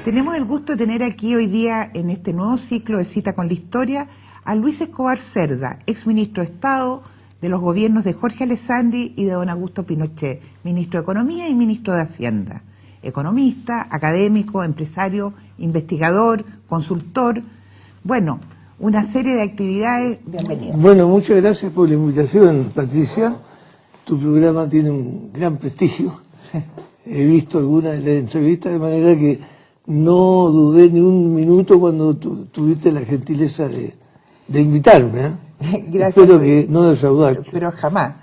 Tenemos el gusto de tener aquí hoy día, en este nuevo ciclo de Cita con la Historia, a Luis Escobar Cerda, exministro de Estado de los gobiernos de Jorge Alessandri y de don Augusto Pinochet, ministro de Economía y ministro de Hacienda. Economista, académico, empresario, investigador, consultor, bueno, una serie de actividades. Bienvenido. Bueno, muchas gracias por la invitación, Patricia. Tu programa tiene un gran prestigio. He visto algunas de las entrevistas, de manera que no dudé ni un minuto cuando tuviste la gentileza de invitarme. Gracias. Espero que no defraudarte. Pero jamás.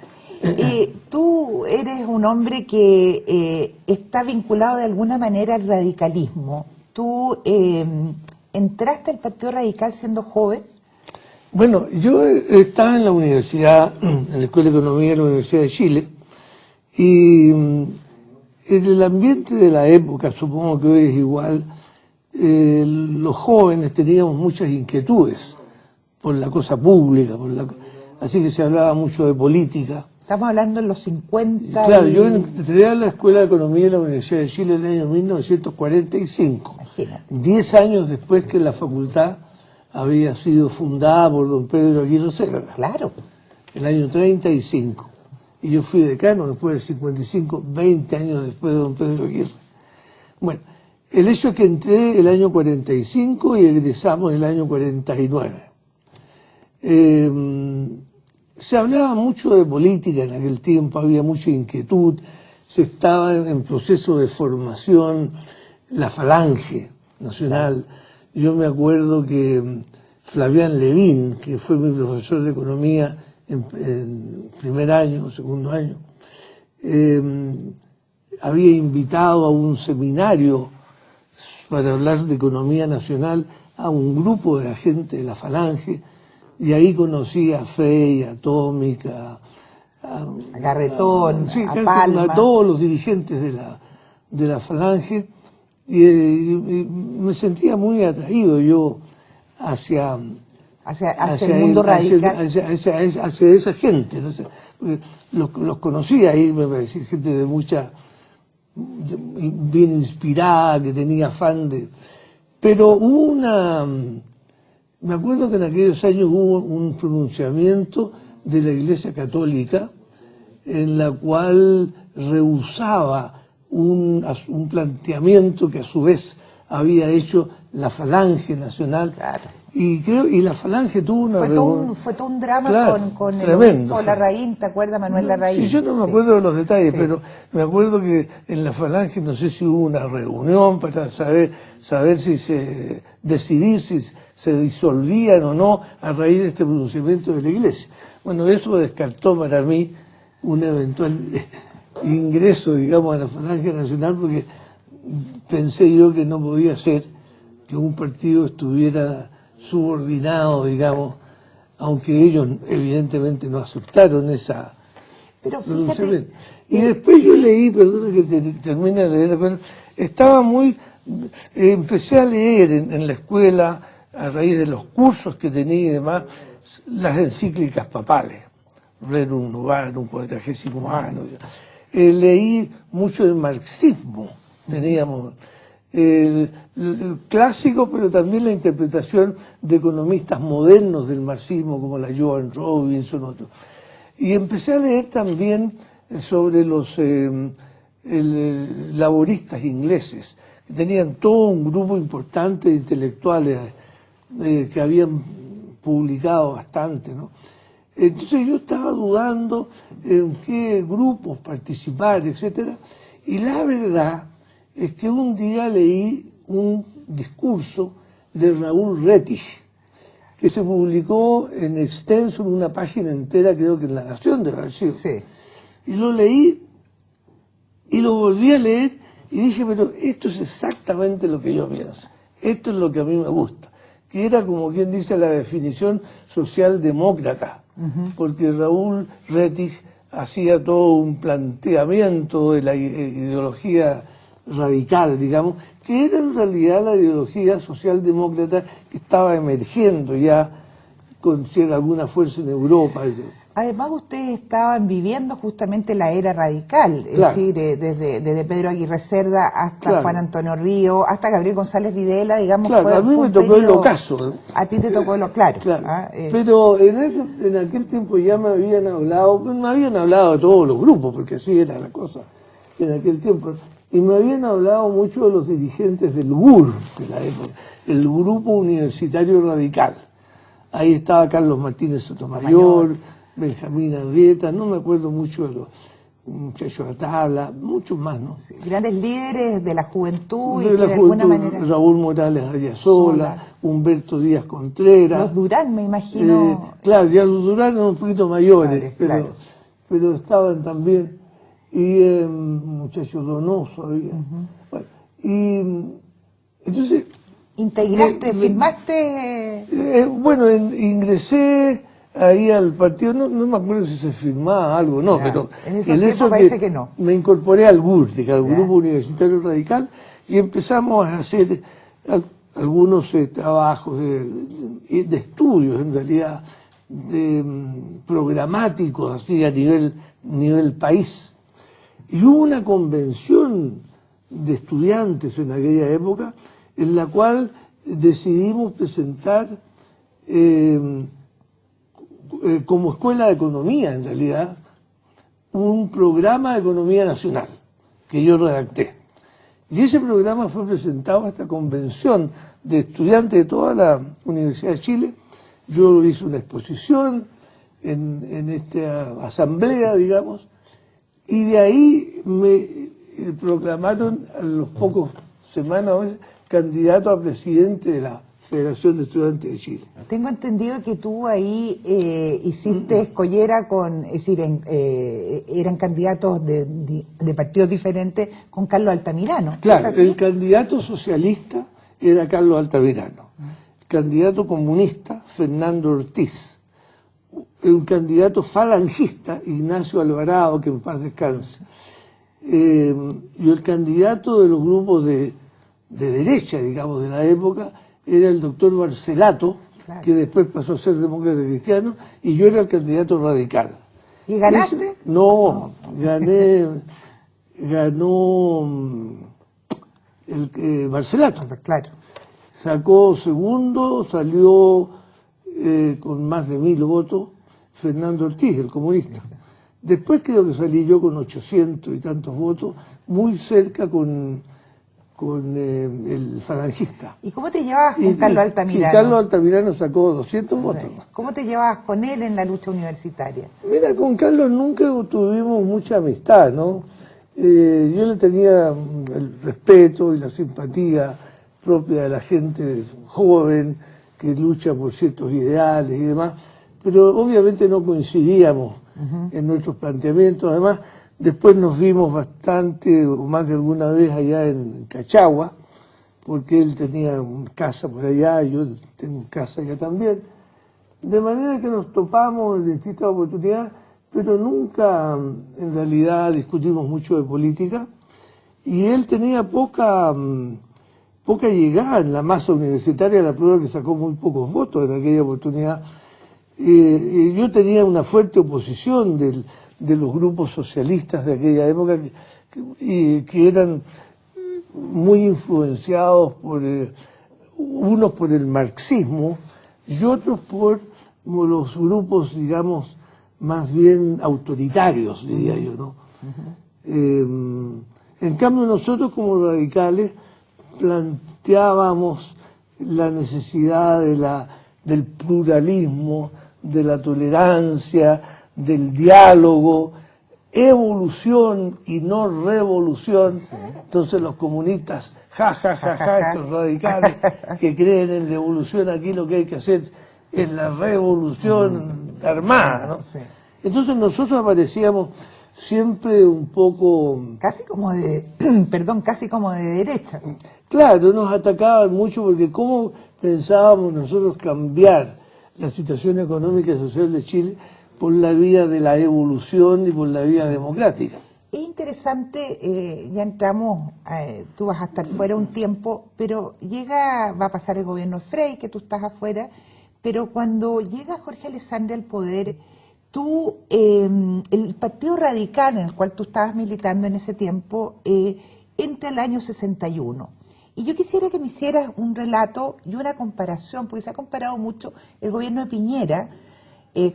Tú eres un hombre que está vinculado de alguna manera al radicalismo. ¿Tú entraste al Partido Radical siendo joven? Bueno, yo estaba en la universidad, en la Escuela de Economía de la Universidad de Chile, y en el ambiente de la época, supongo que hoy es igual, los jóvenes teníamos muchas inquietudes por la cosa pública, así que se hablaba mucho de política. Estamos hablando en los 50. Claro, yo entré a la Escuela de Economía de la Universidad de Chile en el año 1945. Imagínate. 10 años después que la facultad había sido fundada por don Pedro Aguirre Cerda. Claro. El año 35. Y yo fui decano después del 55, 20 años después de don Pedro Aguirre. Bueno, el hecho es que entré el año 45 y egresamos el año 49. Se hablaba mucho de política en aquel tiempo, había mucha inquietud, se estaba en proceso de formación la Falange Nacional. Yo me acuerdo que Flavián Levín, que fue mi profesor de economía en primer año, segundo año, había invitado a un seminario para hablar de economía nacional a un grupo de agentes de la Falange, y ahí conocí a Frey, a Tomic, a Garretón, sí, a Palma, a todos los dirigentes de la Falange, y me sentía muy atraído yo hacia el mundo radical. Hacia esa gente, no sé, los conocía ahí, me parecía gente de mucha, bien inspirada, que tenía afán de... Pero hubo me acuerdo que en aquellos años hubo un pronunciamiento de la Iglesia Católica en la cual rehusaba un planteamiento que a su vez había hecho la Falange Nacional. Claro. Y la Falange tuvo una... Fue todo un drama, claro, con el tremendo, obispo Larraín, ¿te acuerdas, Manuel Larraín? Sí, yo no me acuerdo de los detalles, pero me acuerdo que en la Falange no sé si hubo una reunión para saber si decidir si se disolvían o no a raíz de este pronunciamiento de la Iglesia. Bueno, eso descartó para mí un eventual ingreso, digamos, a la Falange Nacional, porque pensé yo que no podía ser que un partido estuviera subordinado, digamos, aunque ellos evidentemente no aceptaron esa... Pero fíjate... Y después yo leí, perdona que termine de leer, empecé a leer en la escuela, a raíz de los cursos que tenía y demás, las encíclicas papales, Rerum Novarum, Quadragésimo Anno. Leí mucho del marxismo, teníamos... el clásico, pero también la interpretación de economistas modernos del marxismo, como la Joan Robinson, otros. Y empecé a leer también sobre los laboristas ingleses, que tenían todo un grupo importante de intelectuales que habían publicado bastante, ¿no? Entonces yo estaba dudando en qué grupos participar, etcétera, y la verdad es que un día leí un discurso de Raúl Rettig, que se publicó en extenso en una página entera, creo que en La Nación de Brasil. Sí. Y lo leí y lo volví a leer y dije, pero esto es exactamente lo que yo pienso, esto es lo que a mí me gusta, que era, como quien dice, la definición socialdemócrata, porque Raúl Rettig hacía todo un planteamiento de la ideología radical, digamos, que era en realidad la ideología socialdemócrata que estaba emergiendo ya con alguna fuerza en Europa. Además, ustedes estaban viviendo justamente la era radical, es decir, desde Pedro Aguirre Cerda hasta Juan Antonio Río, hasta Gabriel González Videla, digamos, fue a mí me tocó el ocaso. A ti te tocó claro. Pero en aquel tiempo ya me habían hablado de todos los grupos, porque así era la cosa en aquel tiempo, y me habían hablado mucho de los dirigentes del GUR de la época, el Grupo Universitario Radical. Ahí estaba Carlos Martínez Sotomayor, Benjamín Arrieta, no me acuerdo mucho de los muchachos Atala, muchos más, ¿no? Sí, grandes líderes de la juventud de alguna manera... Raúl Morales Ayasola, Humberto Díaz Contreras. Los Durán, me imagino. Claro, ya los Durán eran un poquito mayores, pero estaban también. Y muchachos Donoso había. Bueno, y entonces... ¿Integraste, firmaste? Ingresé ahí al partido, no me acuerdo si se firmaba algo, no, pero en ese tiempo parece que no. Me incorporé al GUR, al Grupo Universitario Radical, y empezamos a hacer algunos trabajos de estudios, en realidad, programáticos, así a nivel país. Y hubo una convención de estudiantes en aquella época, en la cual decidimos presentar como escuela de economía, en realidad, un programa de economía nacional que yo redacté. Y ese programa fue presentado a esta convención de estudiantes de toda la Universidad de Chile. Yo hice una exposición en esta asamblea, digamos, y de ahí me proclamaron a los pocos semanas candidato a presidente de la Federación de Estudiantes de Chile. Tengo entendido que tú ahí hiciste escollera con, es decir, eran candidatos de partidos diferentes con Carlos Altamirano. Claro, el candidato socialista era Carlos Altamirano, el candidato comunista Fernando Ortiz, un candidato falangista Ignacio Alvarado, que en paz descanse, y el candidato de los grupos de derecha, digamos, de la época, era el doctor Barcelato, que después pasó a ser demócrata cristiano, y yo era el candidato radical. ¿Y ganaste? No, ganó el Barcelato. Claro. Sacó segundo, salió con más de 1000 votos Fernando Ortiz, el comunista. Después creo que salí yo con 800 y tantos votos, muy cerca con el falangista. ¿Y cómo te llevabas con Carlos Altamirano? Y Carlos Altamirano sacó 200 votos. ¿Cómo te llevabas con él en la lucha universitaria? Mira, con Carlos nunca tuvimos mucha amistad, ¿no? Yo le tenía el respeto y la simpatía propia de la gente joven que lucha por ciertos ideales y demás, pero obviamente no coincidíamos en nuestros planteamientos. Además, después nos vimos bastante, o más de alguna vez allá en Cachagua, porque él tenía casa por allá y yo tengo casa allá también. De manera que nos topamos en distintas oportunidades, pero nunca en realidad discutimos mucho de política. Y él tenía poca llegada en la masa universitaria, la prueba que sacó muy pocos votos en aquella oportunidad. Yo tenía una fuerte oposición de los grupos socialistas de aquella época que eran muy influenciados por unos por el marxismo y otros por los grupos, digamos, más bien autoritarios, diría yo, ¿no? En cambio, nosotros como radicales planteábamos la necesidad del pluralismo, de la tolerancia, del diálogo, evolución y no revolución. Sí. Entonces los comunistas, estos radicales que creen en la evolución, aquí lo que hay que hacer es la revolución armada, ¿no? Sí. Entonces nosotros aparecíamos siempre un poco... Casi como de, casi como de derecha. Claro, nos atacaban mucho porque ¿cómo pensábamos nosotros cambiar la situación económica y social de Chile por la vía de la evolución y por la vía democrática. Es interesante, ya entramos, tú vas a estar fuera un tiempo, pero va a pasar el gobierno Frey, que tú estás afuera, pero cuando llega Jorge Alessandri al poder, tú, el Partido Radical en el cual tú estabas militando en ese tiempo, entra el año 61. Y yo quisiera que me hicieras un relato y una comparación, porque se ha comparado mucho el gobierno de Piñera,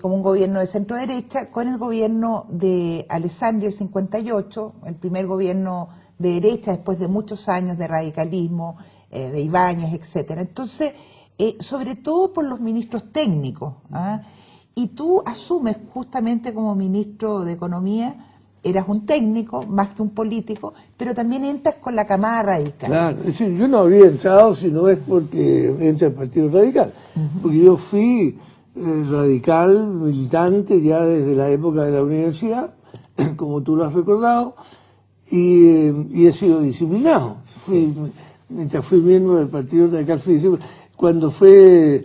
como un gobierno de centro derecha, con el gobierno de Alessandri, el 58, el primer gobierno de derecha después de muchos años de radicalismo, de Ibáñez, etcétera. Entonces, sobre todo por los ministros técnicos, ¿ah? Y tú asumes justamente como ministro de Economía, eras un técnico más que un político, pero también entras con la camada radical. Claro, es decir, yo no habría entrado si no es porque entra el Partido Radical, porque yo fui radical, militante ya desde la época de la universidad, como tú lo has recordado, y he sido disciplinado. Mientras fui miembro del Partido Radical, fui disciplinado. Cuando fue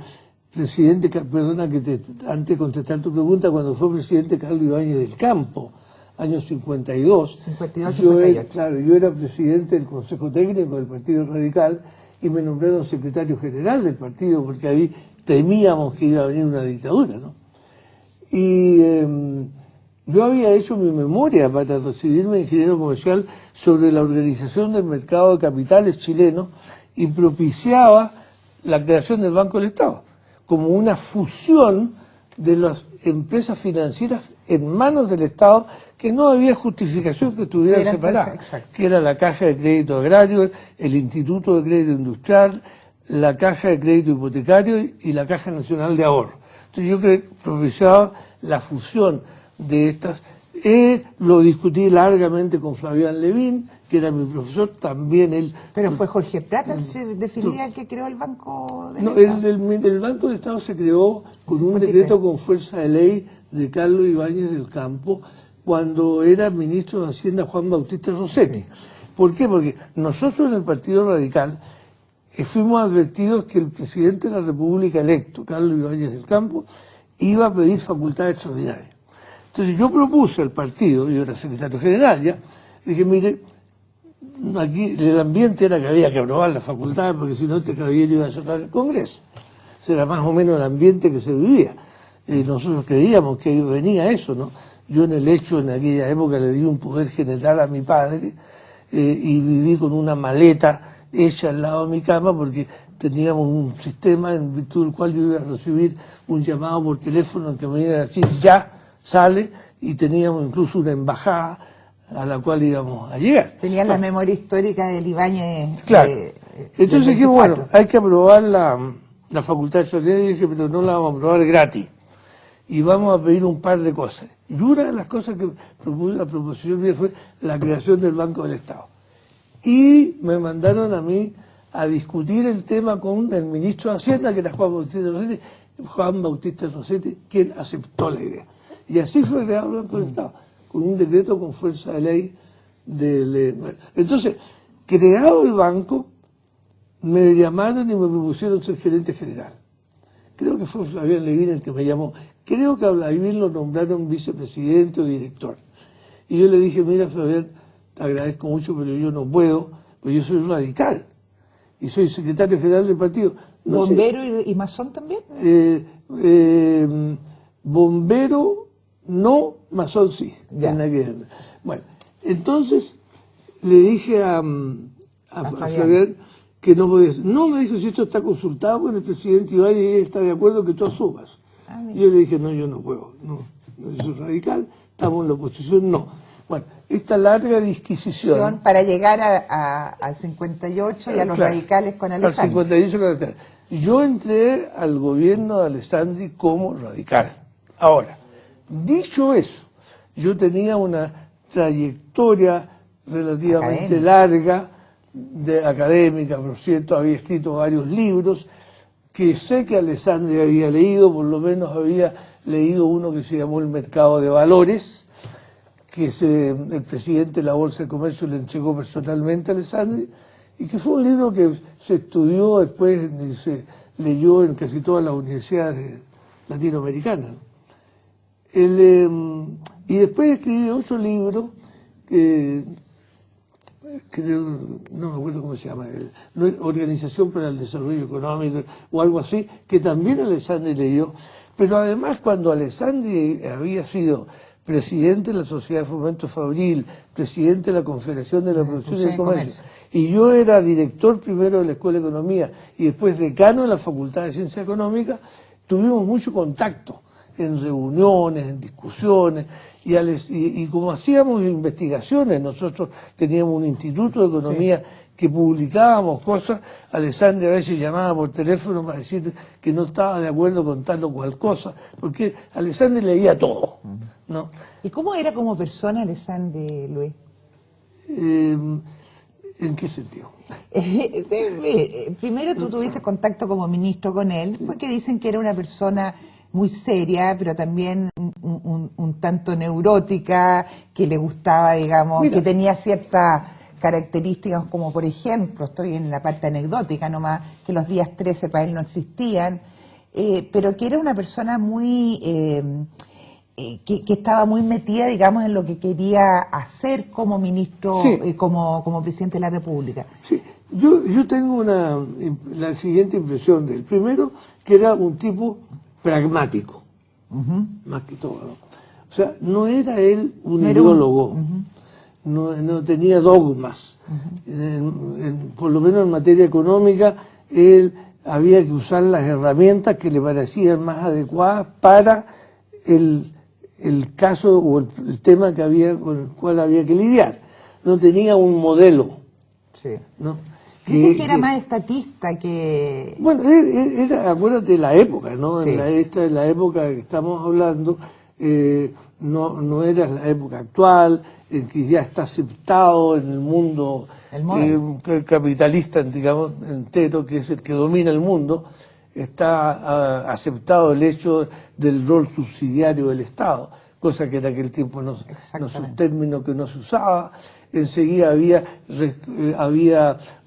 presidente, perdona que antes de contestar tu pregunta, cuando fue presidente Carlos Ibáñez del Campo, año 52, 58. Claro, yo era presidente del Consejo Técnico del Partido Radical y me nombraron secretario general del partido porque ahí temíamos que iba a venir una dictadura, ¿no? Y yo había hecho mi memoria para recibirme de ingeniero comercial sobre la organización del mercado de capitales chileno y propiciaba la creación del Banco del Estado como una fusión de las empresas financieras en manos del Estado, que no había justificación que estuvieran separadas, que era la Caja de Crédito Agrario, el Instituto de Crédito Industrial, la Caja de Crédito Hipotecario y la Caja Nacional de Ahorro. Entonces yo propiciaba la fusión de estas. Lo discutí largamente con Flavián Levín, que era mi profesor, también él... Pero fue Jorge Prat, definía el que creó el Banco del Estado. El Banco del Estado se creó con un decreto con fuerza de ley de Carlos Ibáñez del Campo, cuando era ministro de Hacienda Juan Bautista Rossetti. Sí. ¿Por qué? Porque nosotros en el Partido Radical fuimos advertidos que el presidente de la República electo, Carlos Ibáñez del Campo, iba a pedir facultades extraordinarias. Entonces yo propuse al partido, yo era secretario general ya, dije, mire, aquí el ambiente era que había que aprobar las facultades porque si no este caballero iba a cerrar el Congreso. Ese era más o menos el ambiente que se vivía. Nosotros creíamos que venía eso, ¿no? Yo en aquella época le di un poder general a mi padre y viví con una maleta hecha al lado de mi cama porque teníamos un sistema en virtud del cual yo iba a recibir un llamado por teléfono en que me iban a decir ya sale, y teníamos incluso una embajada a la cual íbamos a llegar. Tenían la memoria histórica del Ibáñez. Claro. Entonces dije, bueno, hay que aprobar la facultad extraordinaria, y dije, pero no la vamos a aprobar gratis. Y vamos a pedir un par de cosas. Y una de las cosas que propuse, la proposición mía fue la creación del Banco del Estado. Y me mandaron a mí a discutir el tema con el ministro de Hacienda, que era Juan Bautista Rossetti, quien aceptó la idea. Y así fue creado el Banco del Estado, con un decreto con fuerza de ley. Entonces, creado el banco, me llamaron y me propusieron ser gerente general. Creo que fue Flavián Levín el que me llamó. Creo que a Flavián lo nombraron vicepresidente o director. Y yo le dije, mira Flavián, te agradezco mucho, pero yo no puedo, porque yo soy radical. Y soy secretario general del partido. No ¿Bombero y masón también? Bombero no, masón sí. Bueno, entonces le dije a Flavián que no podía. No, me dijo, si esto está consultado con el presidente Ibáñez y él está de acuerdo que tú asumas. Y yo le dije, no, yo no puedo. No, yo soy radical, estamos en la oposición, no. Bueno, esta larga disquisición... Para llegar al 58 y a los radicales con Alessandri. Al 58 con Alessandri. Yo entré al gobierno de Alessandri como radical. Ahora, dicho eso, yo tenía una trayectoria relativamente larga, académica, por cierto, había escrito varios libros, que sé que Alessandri había leído, por lo menos había leído uno que se llamó El Mercado de Valores, que el presidente de la Bolsa de Comercio le entregó personalmente a Alessandri, y que fue un libro que se estudió después, leyó en casi todas las universidades latinoamericanas. Y después escribió otro libro que no me acuerdo cómo se llama, Organización para el Desarrollo Económico o algo así, que también Alessandri leyó. Pero además, cuando Alessandri había sido presidente de la Sociedad de Fomento Fabril, presidente de la Confederación de la Producción y el Comercio, y yo era director primero de la Escuela de Economía y después decano de la Facultad de Ciencia Económica, tuvimos mucho contacto en reuniones, en discusiones, y como hacíamos investigaciones, nosotros teníamos un instituto de economía que publicábamos cosas, Alessandri a veces llamaba por teléfono para decir que no estaba de acuerdo con tal o cual cosa, porque Alessandri leía todo, ¿no? ¿Y cómo era como persona Alessandri, Luis? ¿En qué sentido? Primero tú tuviste contacto como ministro con él, porque dicen que era una persona muy seria, pero también un tanto neurótica, que le gustaba, digamos, que tenía ciertas características, como por ejemplo, estoy en la parte anecdótica nomás, que los días 13 para él no existían, pero que era una persona muy... que estaba muy metida, digamos, en lo que quería hacer como ministro, como presidente de la República. Sí, yo tengo la siguiente impresión de él. Primero, que era un tipo pragmático, más que todo, ¿no? O sea, no era él un ideólogo, no tenía dogmas. Por lo menos en materia económica, él había que usar las herramientas que le parecían más adecuadas para el caso o el tema con el cual había que lidiar. No tenía un modelo, ¿no? Dicen que era más estatista que... Bueno, era, acuérdate de la época, ¿no? En la época que estamos hablando, no era la época actual, en que ya está aceptado en el mundo capitalista, digamos, entero, que es el que domina el mundo, está aceptado el hecho del rol subsidiario del Estado, cosa que en aquel tiempo no es un término que no se usaba. Enseguida había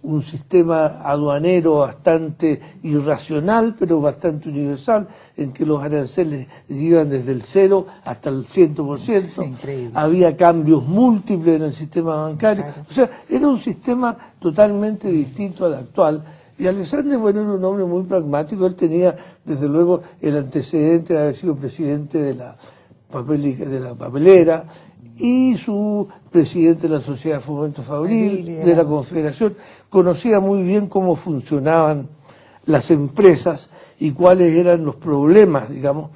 un sistema aduanero bastante irracional, pero bastante universal, en que los aranceles iban desde el 0 hasta el 100%. Había cambios múltiples en el sistema bancario. O sea, era un sistema totalmente distinto al actual. Y Alessandri, bueno, era un hombre muy pragmático. Él tenía, desde luego, el antecedente de haber sido presidente de la papelera, y su presidente de la Sociedad de Fomento Fabril, de la Confederación, conocía muy bien cómo funcionaban las empresas y cuáles eran los problemas, digamos,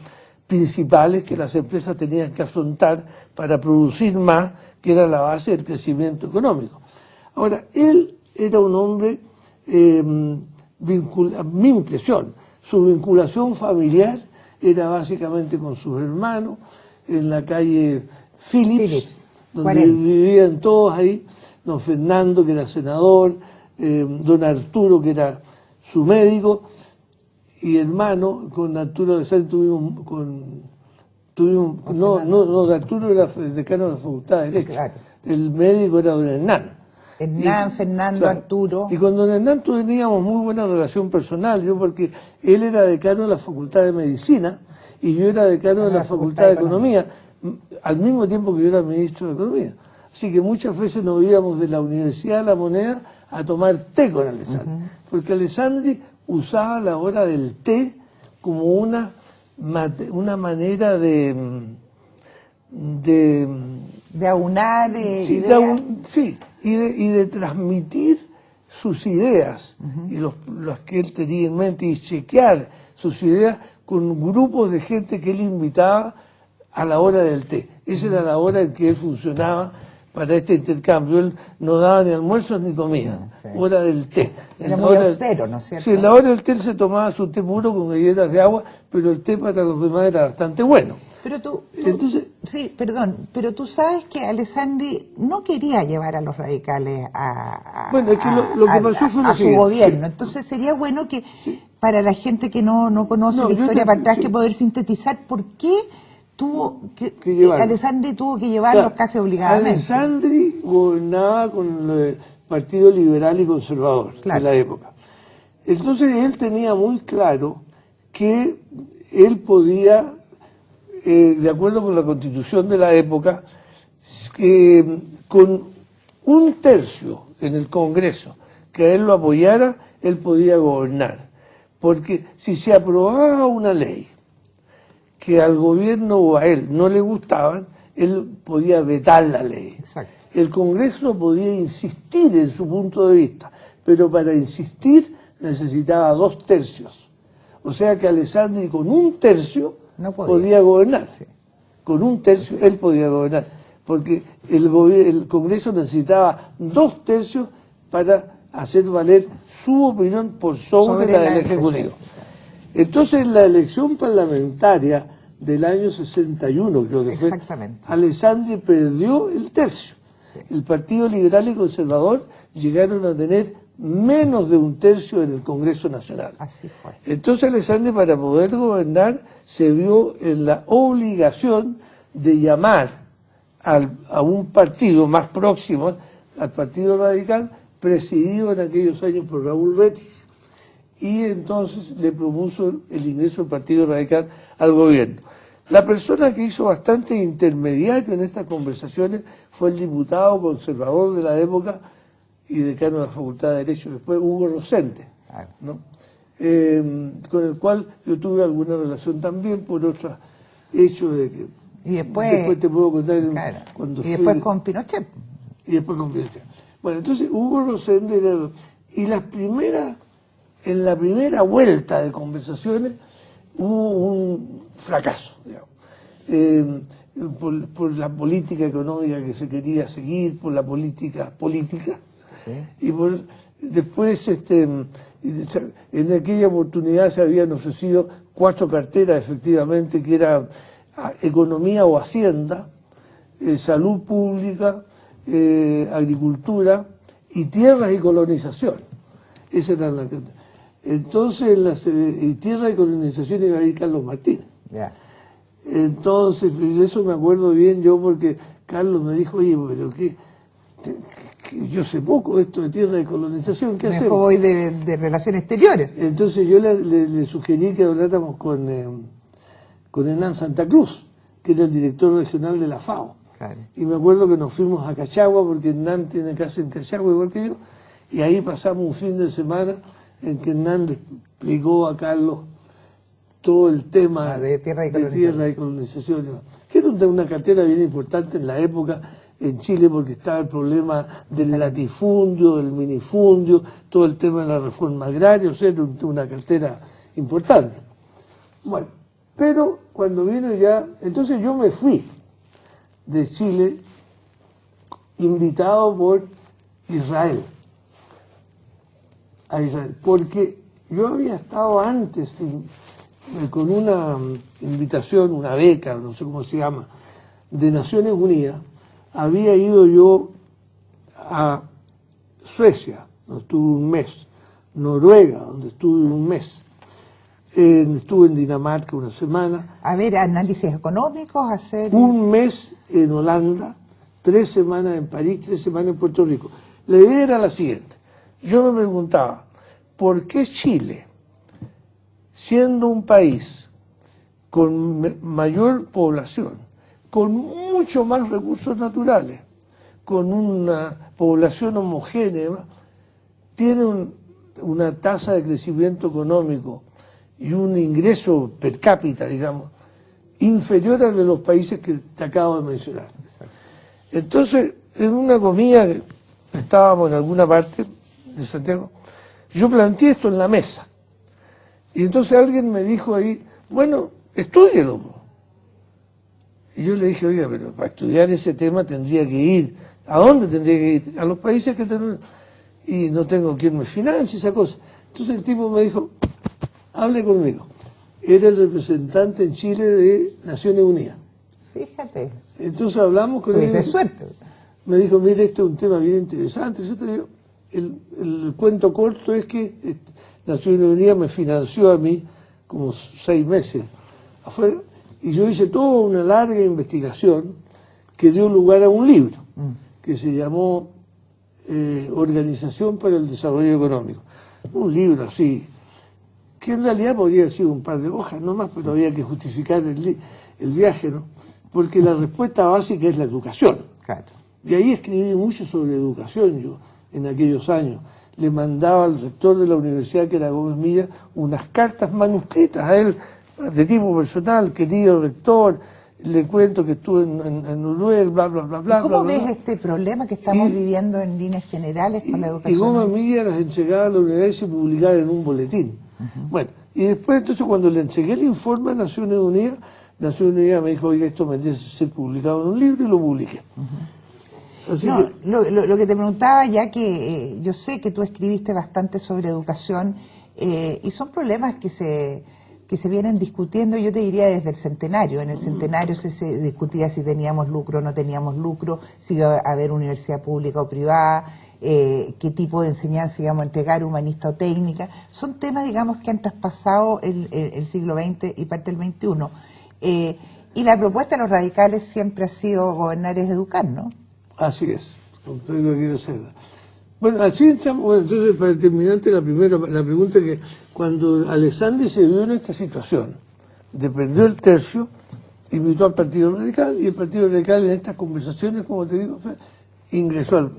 principales que las empresas tenían que afrontar para producir más, que era la base del crecimiento económico. Ahora, él era un hombre, mi impresión, su vinculación familiar era básicamente con sus hermanos, en la calle Phillips, donde vivían todos ahí, don Fernando, que era senador, don Arturo, que era su médico, y hermano, con Arturo Alessandri don Arturo era decano de la Facultad de Derecho, el médico era don Hernán. Fernando, Arturo. Y con don Hernán teníamos muy buena relación personal, porque él era decano de la Facultad de Medicina, y yo era decano de la Facultad de Economía, al mismo tiempo que yo era ministro de Economía. Así que muchas veces nos íbamos de la Universidad de la Moneda a tomar té con Alessandri, porque Alessandri usaba la hora del té como una manera de aunar y de transmitir sus ideas y las que él tenía en mente, y chequear sus ideas con grupos de gente que él invitaba a la hora del té. Esa era la hora en que él funcionaba para este intercambio. Él no daba ni almuerzos ni comida, hora del té. Era muy austero, ¿no es cierto? Sí, en la hora del té él se tomaba su té puro con galletas de agua, pero el té para los demás era bastante bueno. Pero pero tú sabes que Alessandri no quería llevar a los radicales a su gobierno. Entonces sería bueno que, para la gente que no conoce la historia para atrás, que poder sintetizar por qué Alessandri tuvo que llevarlos casi obligadamente. Alessandri gobernaba con el Partido Liberal y Conservador de la época. Entonces él tenía muy claro que él podía, de acuerdo con la constitución de la época, con un tercio en el Congreso que a él lo apoyara, él podía gobernar. Porque si se aprobaba una ley que al gobierno o a él no le gustaban, él podía vetar la ley. Exacto. El Congreso podía insistir en su punto de vista, pero para insistir necesitaba 2 tercios. O sea que Alessandri con 1 tercio no podía gobernar. Sí. Con 1 tercio él podía gobernar, porque el Congreso necesitaba 2 tercios para hacer valer su opinión por sobre la del Ejecutivo. Entonces, en la elección parlamentaria del año 61, creo que fue, Alessandri perdió el tercio. Sí. El Partido Liberal y Conservador llegaron a tener menos de 1 tercio en el Congreso Nacional. Así fue. Entonces, Alessandri, para poder gobernar, se vio en la obligación de llamar a un partido más próximo al Partido Radical, presidido en aquellos años por Raúl Rettig, y entonces le propuso el ingreso del Partido Radical al gobierno. La persona que hizo bastante intermediario en estas conversaciones fue el diputado conservador de la época y decano de la Facultad de Derecho, después Hugo Rosende, ¿no? Con el cual yo tuve alguna relación también por otros hechos de que y después te puedo contar cuando y después con Pinochet. Y después con Pinochet. Bueno, entonces Hugo Rosende era, y en la primera vuelta de conversaciones hubo un fracaso, digamos, por la política económica que se quería seguir, por la política, ¿sí? Y después en aquella oportunidad se habían ofrecido 4 carteras efectivamente, que era economía o hacienda, salud pública, agricultura y tierras y colonización. Esa era la cartera. Entonces, tierra y colonización iba a ir Carlos Martínez. Yeah. Entonces, de eso me acuerdo bien yo, porque Carlos me dijo, oye, pero que yo sé poco esto de tierra y colonización, ¿qué hacemos? Mejor voy de Relaciones Exteriores. Entonces yo le sugerí que habláramos con Hernán Santa Cruz, que era el director regional de la FAO. Claro. Y me acuerdo que nos fuimos a Cachagua, porque Hernán tiene casa en Cachagua igual que yo, y ahí pasamos un fin de semana en que Hernán le explicó a Carlos todo el tema de tierra y colonización, que era una cartera bien importante en la época en Chile, porque estaba el problema del latifundio, del minifundio, todo el tema de la reforma agraria, o sea, era una cartera importante. Bueno, pero cuando vino ya, entonces yo me fui de Chile invitado por Israel, a Israel, porque yo había estado antes con una invitación, una beca, no sé cómo se llama, de Naciones Unidas. Había ido yo a Suecia, donde estuve 1 mes, Noruega, donde estuve 1 mes, estuve en Dinamarca 1 semana. A ver, análisis económicos, hacer... 1 mes en Holanda, 3 semanas en París, 3 semanas en Puerto Rico. La idea era la siguiente. Yo me preguntaba, ¿por qué Chile, siendo un país con mayor población, con mucho más recursos naturales, con una población homogénea, tiene una tasa de crecimiento económico y un ingreso per cápita, digamos, inferior al de los países que te acabo de mencionar? Exacto. Entonces, en una comida, estábamos en alguna parte de Santiago, yo planteé esto en la mesa. Y entonces alguien me dijo ahí, bueno, estúdielo. Y yo le dije, oiga, pero para estudiar ese tema tendría que ir. ¿A dónde tendría que ir? A los países que tenemos. Y no tengo quien me financie esa cosa. Entonces el tipo me dijo, hable conmigo. Era el representante en Chile de Naciones Unidas. Fíjate. Entonces hablamos con él. Tuviste suerte. Me dijo, mire, este es un tema bien interesante, etc. El cuento corto es que Naciones Unidas me financió a mí como 6 meses afuera, y yo hice toda una larga investigación que dio lugar a un libro que se llamó Organización para el Desarrollo Económico. un libro así, que en realidad podría haber sido un par de hojas nomás, pero había que justificar el viaje, ¿no? Porque la respuesta básica es la educación. Claro. Y ahí escribí mucho sobre educación yo, en aquellos años. Le mandaba al rector de la universidad, que era Gómez Milla, unas cartas manuscritas a él, de tipo personal: querido rector, le cuento que estuve en Uruguay, bla, bla, bla, bla. ¿Y cómo bla, ves bla. este problema que estamos viviendo en líneas generales con la Y educación? Gómez Milla las entregaba a la universidad y se publicaba en un boletín. Bueno, y después entonces cuando le entregué el informe a Naciones Unidas me dijo: oiga, esto merece ser publicado en un libro, y lo publiqué. Así No, que, lo que te preguntaba, ya que yo sé que tú escribiste bastante sobre educación, y son problemas que se vienen discutiendo, yo te diría, desde el centenario. En el centenario se discutía si teníamos lucro o no teníamos lucro, si iba a haber universidad pública o privada, qué tipo de enseñanza íbamos a entregar, humanista o técnica. Son temas, digamos, que han traspasado el siglo XX y parte del XXI. Y la propuesta de los radicales siempre ha sido gobernar es educar, ¿no? así es, con Pedro Aguirre Cerda. Bueno, así estamos. Bueno, entonces, para terminarte la pregunta, que cuando Alessandri se vio en esta situación de perder el tercio, invitó al Partido Radical, y el Partido Radical, en estas conversaciones, como te digo, ingresó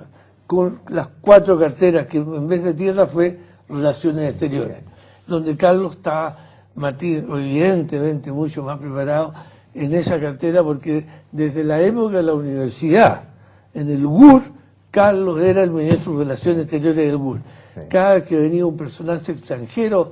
con las 4 carteras, que en vez de tierra fue Relaciones Exteriores, donde Carlos está, evidentemente, mucho más preparado en esa cartera, porque desde la época de la universidad, en el GUR, Carlos era el ministro de Relaciones Exteriores del GUR. Sí. Cada vez que venía un personaje extranjero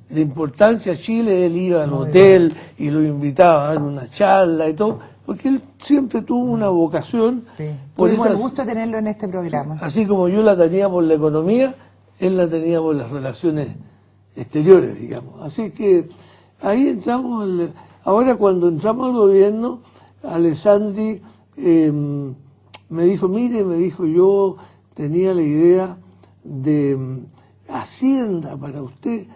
de importancia a Chile, él iba al hotel y lo invitaba a dar una charla y todo, porque él siempre tuvo una vocación. Sí. Tuvimos el gusto de tenerlo en este programa. Así como yo la tenía por la economía, él la tenía por las relaciones exteriores, digamos. Así que ahí entramos. Ahora, cuando entramos al gobierno, Alessandri me dijo: mire, yo tenía la idea de Hacienda para usted,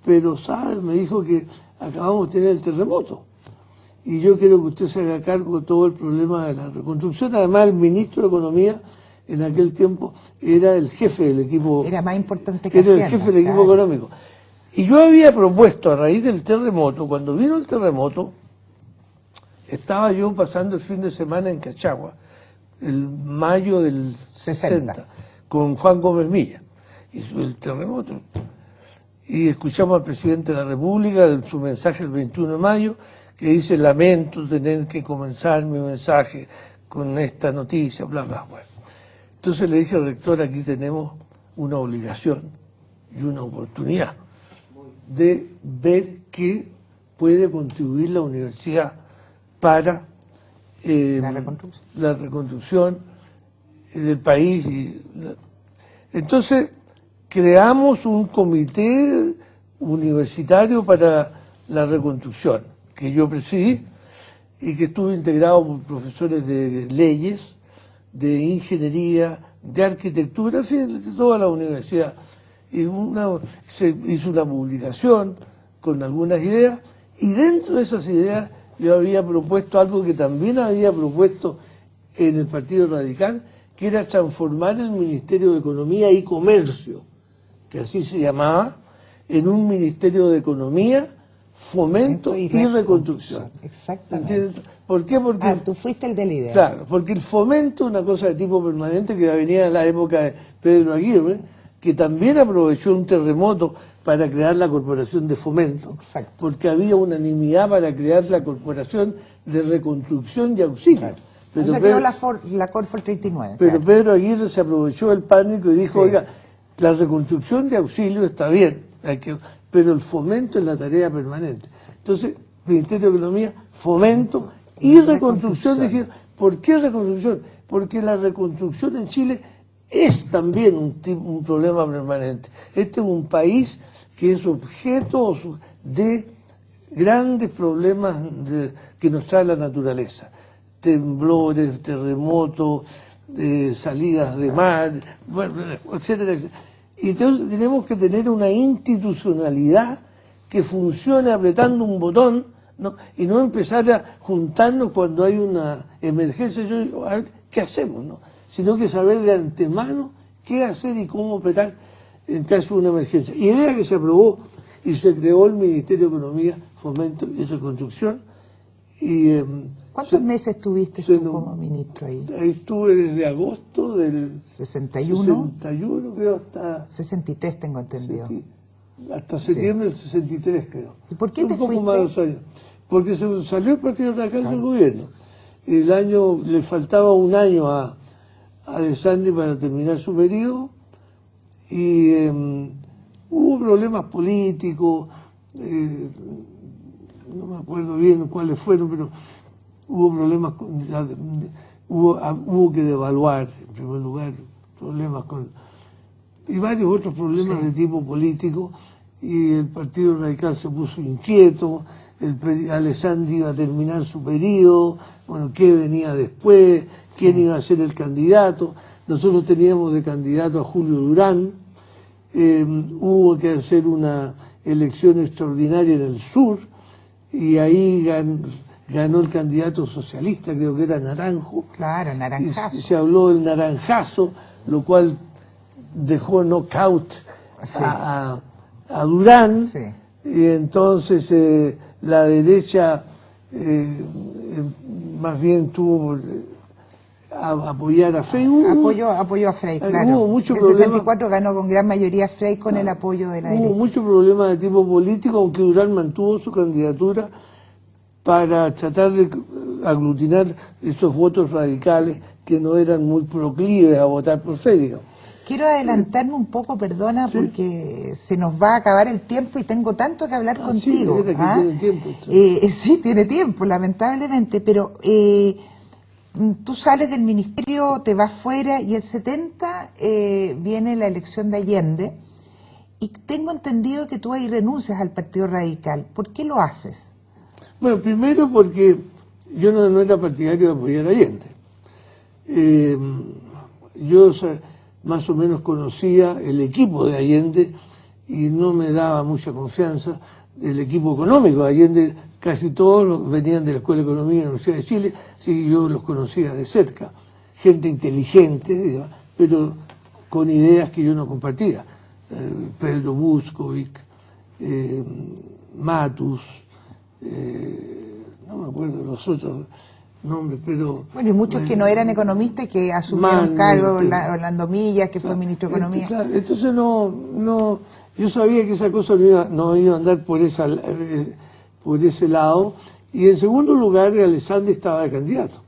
pero sabe, me dijo que acabamos de tener el terremoto y yo quiero que usted se haga cargo de todo el problema de la reconstrucción. Además, el ministro de Economía en aquel tiempo era el jefe del equipo. Era más importante que Hacienda. Era el jefe del equipo económico. Y yo había propuesto, a raíz del terremoto, cuando vino el terremoto, estaba yo pasando el fin de semana en Cachagua, el mayo del 60, con Juan Gómez Milla, y el terremoto. Y escuchamos al presidente de la República en su mensaje el 21 de mayo, que dice: lamento tener que comenzar mi mensaje con esta noticia, bla, bla, bueno. Entonces le dije al rector: aquí tenemos una obligación y una oportunidad de ver qué puede contribuir la universidad para la reconstrucción del país. Entonces creamos un comité universitario para la reconstrucción, que yo presidí y que estuvo integrado por profesores de leyes, de ingeniería, de arquitectura, en fin, de toda la universidad. Y se hizo una publicación con algunas ideas, y dentro de esas ideas yo había propuesto algo que también había propuesto en el Partido Radical, que era transformar el Ministerio de Economía y Comercio, que así se llamaba, en un Ministerio de Economía, Fomento y Reconstrucción. Exactamente. ¿Entiendes? ¿Por qué? Porque tú fuiste el de la idea. Claro, porque el fomento es una cosa de tipo permanente que venía en la época de Pedro Aguirre, que también aprovechó un terremoto para crear la Corporación de Fomento. Exacto. Porque había unanimidad para crear la Corporación de Reconstrucción y Auxilio. Claro. Pero se creó la Corfo el 39. Pero claro. Pedro Aguirre se aprovechó del pánico y dijo: Sí. oiga, la reconstrucción de auxilio está bien, pero el fomento es la tarea permanente. Entonces, Ministerio de Economía, Fomento y Reconstrucción. Dijeron: ¿por qué reconstrucción? Porque la reconstrucción en Chile es también un problema permanente. Este es un país que es objeto de grandes problemas que nos trae la naturaleza. Temblores, terremotos, salidas de mar, bueno, etcétera, etcétera. Y entonces tenemos que tener una institucionalidad que funcione apretando un botón, ¿no? Y no empezar a juntarnos cuando hay una emergencia. Yo digo: a ver, ¿qué hacemos? ¿No? Sino que saber de antemano qué hacer y cómo operar en caso de una emergencia. Idea que se aprobó y se creó el Ministerio de Economía, Fomento y Reconstrucción. Y, ¿cuántos meses estuviste tú como ministro ahí? Ahí estuve desde agosto del 61, creo, hasta 63 tengo entendido. Hasta septiembre del 63, creo. ¿Y por qué te fuiste? Un poco más de 2 años. Porque se salió el Partido Radical del gobierno. El año, le faltaba un año a Alessandri para terminar su periodo y hubo problemas políticos, no me acuerdo bien cuáles fueron, pero hubo problemas, hubo que devaluar, en primer lugar, problemas y varios otros problemas de tipo político, y el Partido Radical se puso inquieto, Alessandri iba a terminar su periodo, bueno, qué venía después, quién iba a ser el candidato. Nosotros teníamos de candidato a Julio Durán, hubo que hacer una elección extraordinaria en el sur, y ahí ganó el candidato socialista, creo que era Naranjo. Claro, Naranjazo. Y se habló del naranjazo, lo cual dejó knockout a Durán, y entonces la derecha más bien tuvo a apoyar a Frei. Apoyó a Frei, claro. Hubo mucho el problema, 64 ganó con gran mayoría Frei con el apoyo de la derecha. Hubo muchos problemas de tipo político, aunque Durán mantuvo su candidatura para tratar de aglutinar esos votos radicales que no eran muy proclives a votar por Frei. Quiero adelantarme un poco, perdona, porque se nos va a acabar el tiempo y tengo tanto que hablar contigo. Sí, tiene tiempo, sí, tiene tiempo, lamentablemente, pero tú sales del ministerio, te vas fuera y el 70 viene la elección de Allende y tengo entendido que tú ahí renuncias al Partido Radical. ¿Por qué lo haces? Bueno, primero porque yo no era partidario de apoyar a Allende. Yo más o menos conocía el equipo de Allende y no me daba mucha confianza el equipo económico de Allende. Casi todos venían de la Escuela de Economía de la Universidad de Chile, así que yo los conocía de cerca. Gente inteligente, pero con ideas que yo no compartía. Pedro Buscovic, Matus, no me acuerdo los otros nombres, pero... Bueno, y muchos que no eran economistas y que asumieron cargos, Orlando Millas, que fue ministro de Economía. Claro, entonces yo sabía que esa cosa no iba a andar por ese lado, y en segundo lugar Alessandri estaba de candidato,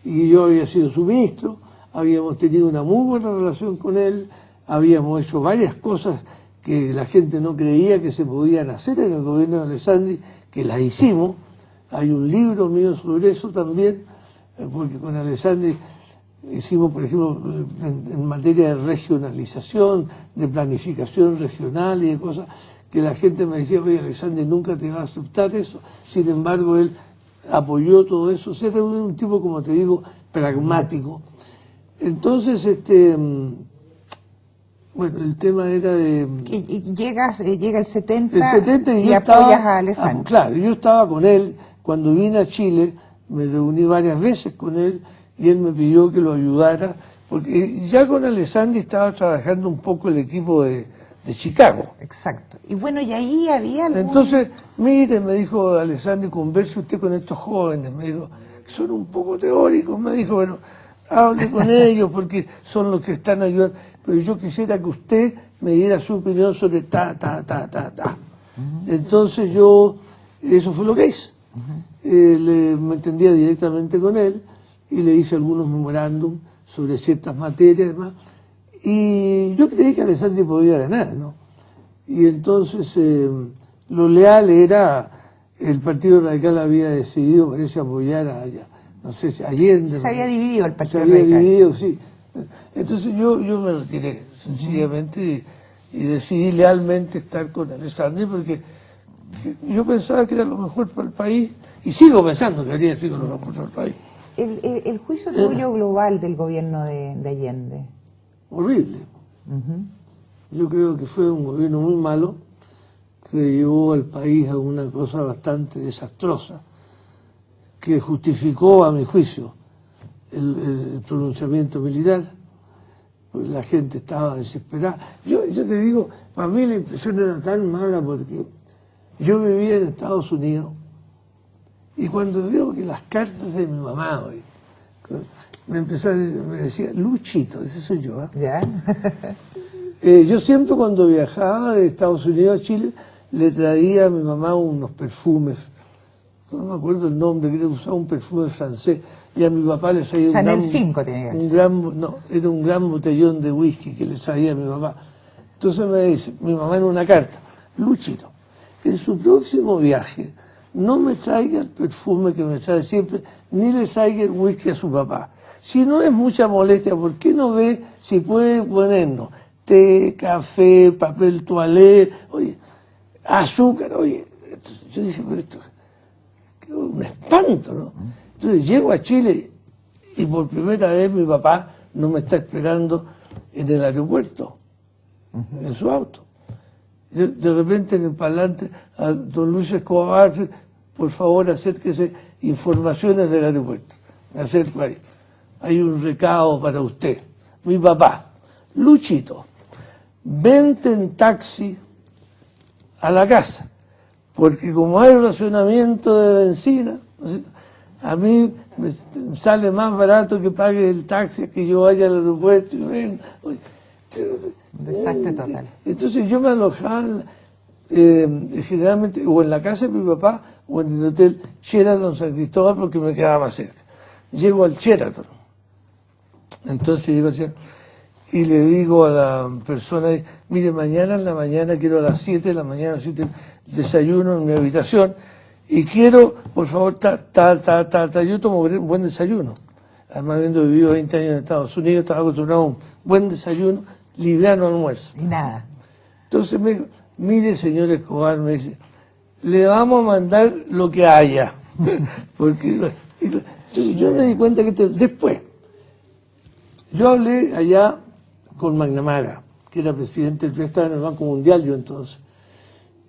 y yo había sido su ministro, habíamos tenido una muy buena relación con él, habíamos hecho varias cosas que la gente no creía que se podían hacer en el gobierno de Alessandri, que las hicimos. Hay un libro mío sobre eso también, porque con Alessandri hicimos, por ejemplo, en materia de regionalización, de planificación regional y de cosas que la gente me decía, oye, Alessandri nunca te va a aceptar eso. Sin embargo, él apoyó todo eso. O sea, era un tipo, como te digo, pragmático. Entonces, bueno, el tema era de... Llega el 70 y apoyas a Alessandri. Claro, yo estaba con él. Cuando vine a Chile, me reuní varias veces con él y él me pidió que lo ayudara, porque ya con Alessandri estaba trabajando un poco el equipo de Chicago. Exacto. Y bueno, y ahí había algún... Entonces, mire, me dijo Alessandri, converse usted con estos jóvenes, me dijo, que son un poco teóricos, me dijo, bueno, hable con ellos porque son los que están ayudando, pero yo quisiera que usted me diera su opinión sobre ta. Entonces eso fue lo que hice. Me entendía directamente con él y le hice algunos memorándum sobre ciertas materias y demás, y yo creí que Alessandri podía ganar, ¿no? Y entonces lo leal era, el Partido Radical había decidido, parece, apoyar a Allende. Se había dividido el Partido Radical. Se había dividido, sí. Entonces yo me retiré, sencillamente, y decidí lealmente estar con Alessandri porque yo pensaba que era lo mejor para el país, y sigo pensando que habría sido lo mejor para el país. El juicio tuyo global del gobierno de Allende. Horrible. Yo creo que fue un gobierno muy malo, que llevó al país a una cosa bastante desastrosa, que justificó, a mi juicio, el pronunciamiento militar, porque la gente estaba desesperada. Yo te digo, para mí la impresión era tan mala porque yo vivía en Estados Unidos y cuando veo que las cartas de mi mamá hoy, me decía, Luchito, ese soy yo. ¿Ya? Yo siempre cuando viajaba de Estados Unidos a Chile le traía a mi mamá unos perfumes, no me acuerdo el nombre, que usaba un perfume francés, y a mi papá le traía Chanel 5 tenía que ser. era un gran botellón de whisky que le traía a mi papá. Entonces me dice, mi mamá en una carta, Luchito, en su próximo viaje no me traiga el perfume que me trae siempre, ni le traiga el whisky a su papá. Si no es mucha molestia, ¿por qué no ve si puede ponernos té, café, papel toalé, oye, azúcar, oye? Yo dije, pero esto es un espanto, ¿no? Entonces llego a Chile y por primera vez mi papá no me está esperando en el aeropuerto, en su auto. De repente en el parlante, a don Luis Escobar, por favor acérquese, informaciones del aeropuerto. Me acerco ahí. Hay un recado para usted. Mi papá, Luchito, vente en taxi a la casa, porque como hay racionamiento de benzina, a mí me sale más barato que pague el taxi que yo vaya al aeropuerto y venga. Desastre total. Entonces yo me alojaba generalmente o en la casa de mi papá o en el hotel Sheraton San Cristóbal porque me quedaba más cerca. Llego al Sheraton. Entonces llego y le digo a la persona, mire, mañana en la mañana quiero a las 7 de la mañana, desayuno en mi habitación y quiero, por favor, yo tomo buen desayuno. Además, habiendo vivido 20 años en Estados Unidos, estaba acostumbrado a un buen desayuno, liviano almuerzo. Y nada. Entonces me dijo, mire, señor Escobar, me dice, le vamos a mandar lo que haya. Porque yo me di cuenta que después, yo hablé allá con McNamara, que era presidente, yo estaba en el Banco Mundial yo entonces,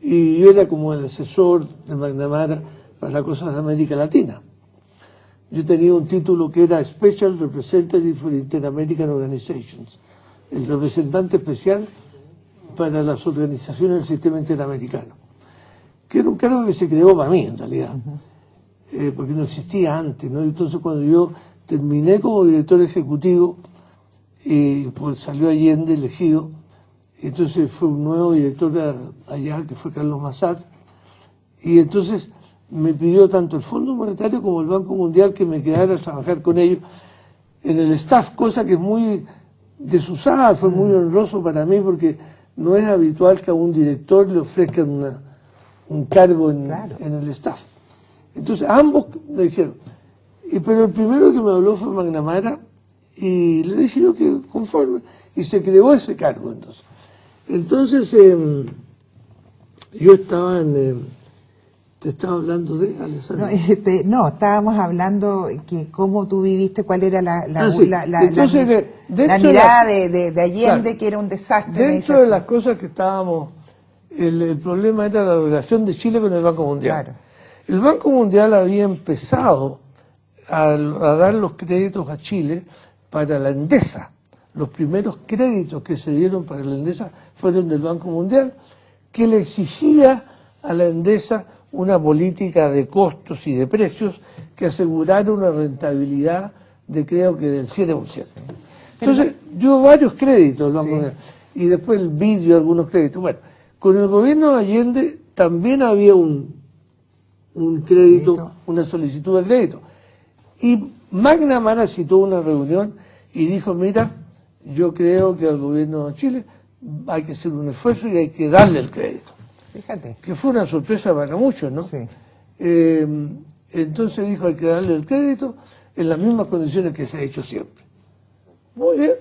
y yo era como el asesor de McNamara para las cosas de América Latina. Yo tenía un título que era Special Representative for Inter-American Organizations, el representante especial para las organizaciones del sistema interamericano, que era un cargo que se creó para mí en realidad, porque no existía antes, ¿no? Entonces cuando yo terminé como director ejecutivo, pues salió Allende elegido, entonces fue un nuevo director allá, que fue Carlos Massad, y entonces me pidió tanto el Fondo Monetario como el Banco Mundial que me quedara a trabajar con ellos en el staff, cosa que es muy desusada, fue muy honroso para mí porque no es habitual que a un director le ofrezcan un cargo en el staff. Entonces ambos me dijeron, pero el primero que me habló fue McNamara y le dije yo que conforme, y se creó ese cargo entonces. Entonces yo estaba te estaba hablando de Alessandro. No, estábamos hablando que cómo tú viviste, cuál era la mirada de Allende, claro, que era un desastre. Dentro de las cosas que estábamos, el problema era la relación de Chile con el Banco Mundial. Claro. El Banco Mundial había empezado a dar los créditos a Chile para la Endesa. Los primeros créditos que se dieron para la Endesa fueron del Banco Mundial, que le exigía a la Endesa una política de costos y de precios que asegurara una rentabilidad de creo que del 7%. Sí. Entonces dio varios créditos el Banco Mundial, y después el BID dio algunos créditos. Bueno, con el gobierno de Allende también había un crédito, una solicitud de crédito. Y McNamara citó una reunión y dijo, mira, yo creo que al gobierno de Chile hay que hacer un esfuerzo y hay que darle el crédito. Fíjate. Que fue una sorpresa para muchos, ¿no? Sí. Entonces dijo, hay que darle el crédito en las mismas condiciones que se ha hecho siempre. Muy bien.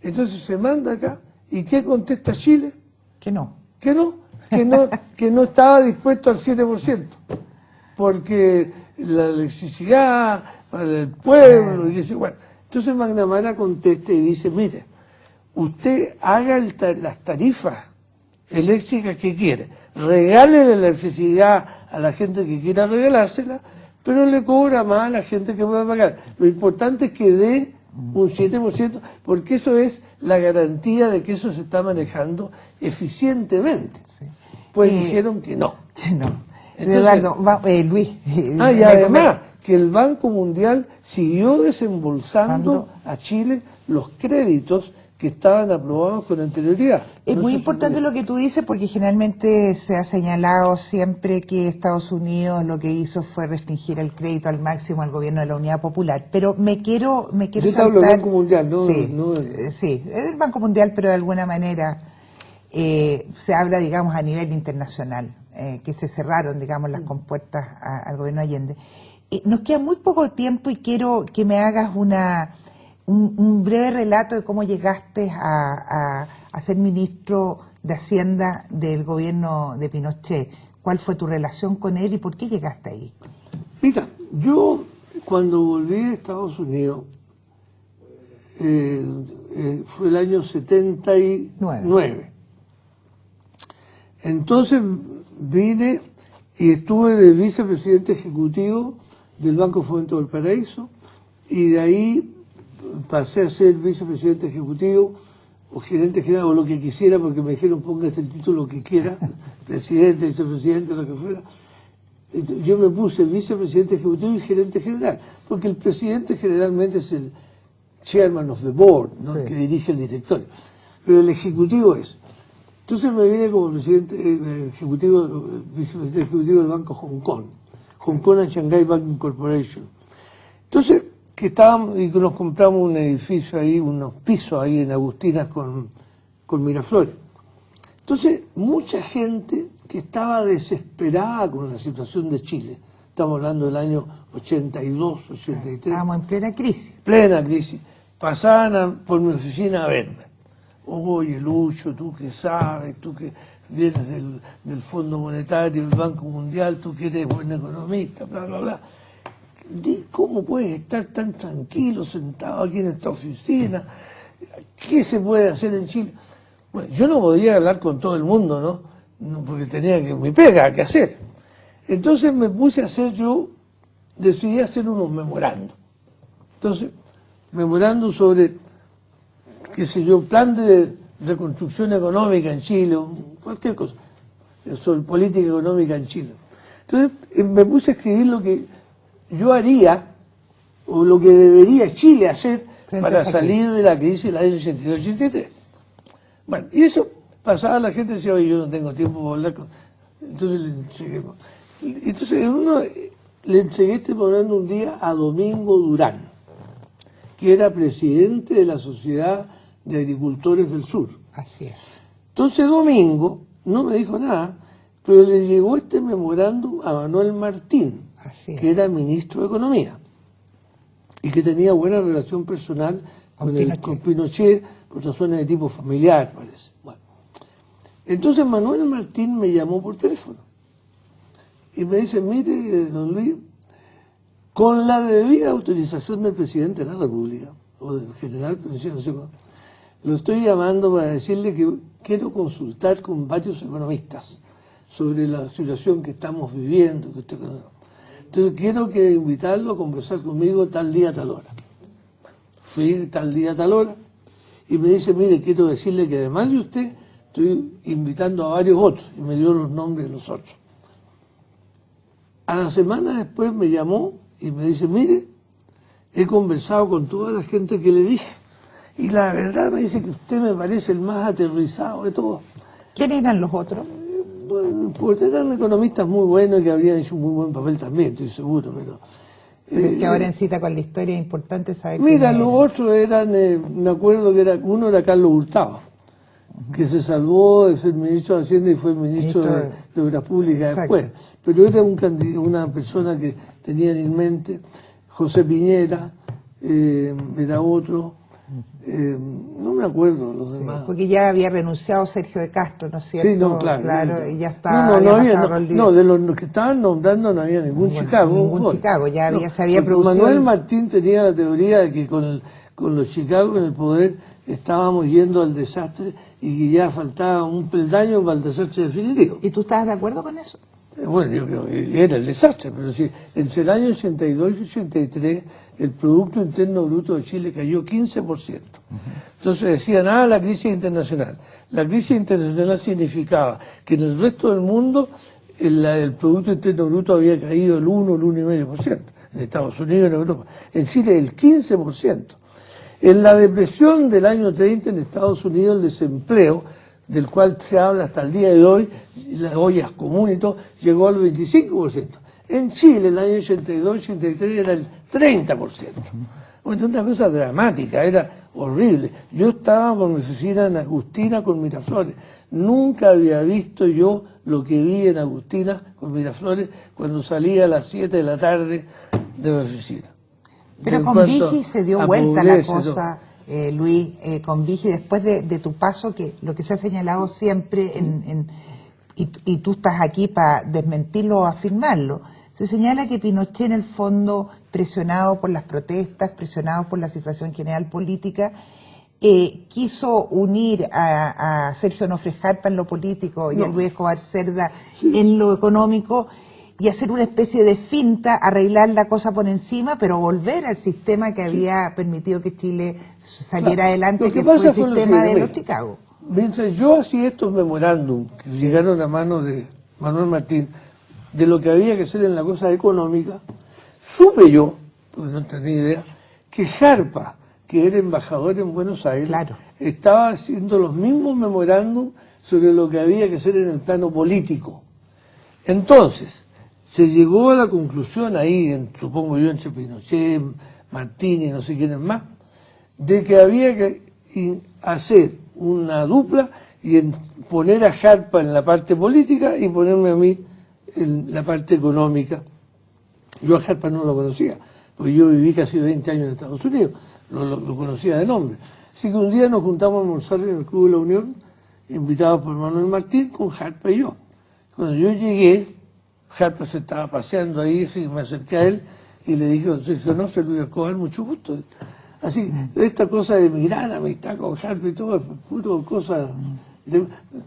Entonces se manda acá, ¿y qué contesta Chile? Que no. Que no, que no estaba dispuesto al 7%, porque la electricidad para el pueblo, y dice, bueno. Entonces McNamara contesta y dice, mire, usted haga las tarifas eléctricas que quiere, regale la electricidad a la gente que quiera regalársela, pero le cobra más a la gente que pueda pagar. Lo importante es que dé un 7%, porque eso es la garantía de que eso se está manejando eficientemente. Sí. Pues dijeron que no. Que no. Entonces, Eduardo, Luis. y además que el Banco Mundial siguió desembolsando a Chile los créditos que estaban aprobados con anterioridad. Es muy importante lo que tú dices, porque generalmente se ha señalado siempre que Estados Unidos lo que hizo fue restringir el crédito al máximo al gobierno de la Unidad Popular. Pero me quiero Yo te hablo del Banco Mundial, ¿no? Sí, es del Banco Mundial, pero de alguna manera se habla, digamos, a nivel internacional, que se cerraron, digamos, las compuertas al gobierno Allende. Nos queda muy poco tiempo y quiero que me hagas un breve relato de cómo llegaste a ser ministro de Hacienda del gobierno de Pinochet. ¿Cuál fue tu relación con él y por qué llegaste ahí? Mira, yo cuando volví a Estados Unidos, fue el año 79. Entonces vine y estuve de vicepresidente ejecutivo del Banco Fomento del Paraíso, y de ahí pasé a ser vicepresidente ejecutivo o gerente general o lo que quisiera, porque me dijeron póngase el título que quiera, presidente, vicepresidente, lo que fuera. Yo me puse vicepresidente ejecutivo y gerente general, porque el presidente generalmente es el chairman of the board, ¿no? Sí. El que dirige el directorio, pero el ejecutivo es. Entonces me vine como presidente vicepresidente ejecutivo del Banco Hong Kong and Shanghai Banking Corporation. Entonces, que estábamos y nos compramos un edificio ahí, unos pisos ahí en Agustinas con Miraflores. Entonces, mucha gente que estaba desesperada con la situación de Chile, estamos hablando del año 82, 83. Estábamos en plena crisis. Plena crisis. Pasaban por mi oficina a verme. Oye, Lucho, tú que sabes, tú que vienes del Fondo Monetario, del Banco Mundial, tú que eres buen economista, bla, bla, bla. ¿Cómo puedes estar tan tranquilo sentado aquí en esta oficina? ¿Qué se puede hacer en Chile? Bueno, yo no podía hablar con todo el mundo, ¿no? Porque tenía mi pega que hacer. Entonces me puse a hacer decidí hacer unos memorandos. Entonces, memorando sobre, qué sé yo, plan de reconstrucción económica en Chile, cualquier cosa, sobre política económica en Chile. Entonces me puse a escribir lo que yo haría, o lo que debería Chile hacer para salir de la crisis del año 82-83. Bueno, y eso pasaba, la gente decía, oye, yo no tengo tiempo para hablar con... Entonces le entregué este memorando un día a Domingo Durán, que era presidente de la Sociedad de Agricultores del Sur. Así es. Entonces Domingo no me dijo nada, pero le llegó este memorándum a Manuel Martín, que era ministro de Economía y que tenía buena relación personal con Pinochet por razones de tipo familiar, parece. Bueno. Entonces Manuel Martín me llamó por teléfono y me dice, mire, don Luis, con la debida autorización del presidente de la República o del general Pinochet, no sé cómo, lo estoy llamando para decirle que quiero consultar con varios economistas sobre la situación que estamos viviendo, que usted conoce. Entonces quiero invitarlo a conversar conmigo tal día, tal hora. Bueno, fui tal día, tal hora, y me dice, mire, quiero decirle que además de usted, estoy invitando a varios otros, y me dio los nombres de los otros. A la semana después me llamó y me dice, mire, he conversado con toda la gente que le dije, y la verdad me dice que usted me parece el más aterrizado de todos. ¿Quiénes eran los otros? Bueno, porque eran economistas muy buenos y que habrían hecho un muy buen papel también, estoy seguro, pero... es que ahora en cita con la historia es importante saber... Mira, los otros eran, me acuerdo que uno era Carlos Hurtado, que se salvó de ser ministro de Hacienda y fue ministro de Obras Públicas después. Pero era una persona que tenían en mente, José Piñera, era otro... no me acuerdo los demás. Porque ya había renunciado Sergio de Castro, ¿no es cierto? Sí, no, claro. Y ya estaba... No, de los que estaban nombrando no había ningún Chicago. Ningún Chicago, ya se había producido... Manuel Martín tenía la teoría de que con los Chicago en el poder estábamos yendo al desastre y que ya faltaba un peldaño para el desastre definitivo. ¿Y tú estabas de acuerdo con eso? Bueno, yo creo que era el desastre, pero sí, entre el año 82 y 83 el Producto Interno Bruto de Chile cayó 15%. Entonces decían, la crisis internacional. La crisis internacional significaba que en el resto del mundo el Producto Interno Bruto había caído el 1, el 1,5%. En Estados Unidos, en Europa. En Chile el 15%. En la depresión del año 30 en Estados Unidos el desempleo, del cual se habla hasta el día de hoy, las ollas comunes y todo, llegó al 25%. En Chile el año 82-83 era el 30%. Bueno, una cosa dramática, era horrible. Yo estaba por mi oficina en Agustina con Miraflores. Nunca había visto yo lo que vi en Agustina con Miraflores cuando salía a las 7 de la tarde de mi oficina. Pero con Vigi se dio vuelta la cosa, Luis, con Vigi, después de tu paso, que lo que se ha señalado siempre, y tú estás aquí para desmentirlo o afirmarlo, se señala que Pinochet en el fondo, presionado por las protestas, presionado por la situación general política, quiso unir a Sergio Onofre Jarpa en lo político y a Luis Escobar Cerda en lo económico, y hacer una especie de finta, arreglar la cosa por encima, pero volver al sistema que había permitido que Chile saliera adelante, que fue el sistema de los Chicago. Mientras yo hacía estos memorándum que llegaron a manos de Manuel Martín, de lo que había que hacer en la cosa económica, supe yo, porque no tenía idea, que Jarpa, que era embajador en Buenos Aires, estaba haciendo los mismos memorándum sobre lo que había que hacer en el plano político. Entonces, se llegó a la conclusión ahí, supongo yo, entre Pinochet, Martín y no sé quiénes más, de que había que hacer una dupla y poner a Jarpa en la parte política y ponerme a mí en la parte económica. Yo a Jarpa no lo conocía, porque yo viví casi 20 años en Estados Unidos, lo conocía de nombre. Así que un día nos juntamos a almorzar en el Club de la Unión, invitados por Manuel Martín, con Jarpa y yo. Cuando yo llegué, Jarpa se estaba paseando ahí, así me acerqué a él y le dije, Sergio Onofre, Luis Escobar, mucho gusto. Así, esta cosa de mi gran amistad con Jarpa y todo, es puro cosa...